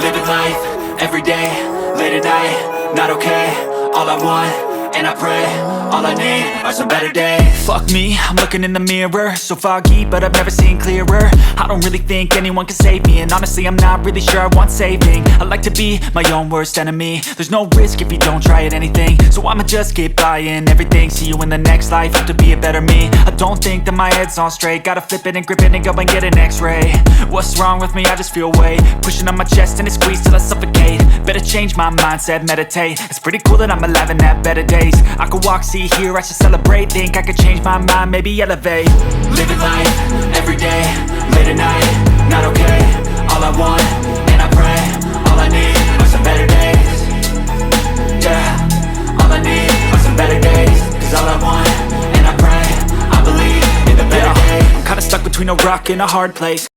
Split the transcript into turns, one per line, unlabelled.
Living life, every day, late at night, not okay. All I want, and I pray, all I need are some better days. Fuck me, I'm looking in the mirror, so foggy, but I've never seen clearer. I don't really think anyone can save me, and honestly I'm not really sure I want saving. I like to be my own worst enemy. There's no risk if you don't try at anything, so I'ma just keep buying everything. See you in the next life, have to be a better me. I don't think that my head's on straight, gotta flip it and grip it and go and get an x-ray. What's wrong with me? I just feel weight pushing on my chest and it squeezes till I suffocate. Better change my mindset, meditate. It's pretty cool that I'm alive and have better days. I could walk, see, hear, I should celebrate. Think I could change my mind, maybe elevate. Living life, every day, late at night, not okay. All I want, and I pray, all I need are some better days. Yeah, all I need are some better days. Cause all I want, and I pray, I believe in the better days. I'm kinda stuck between a rock and a hard place.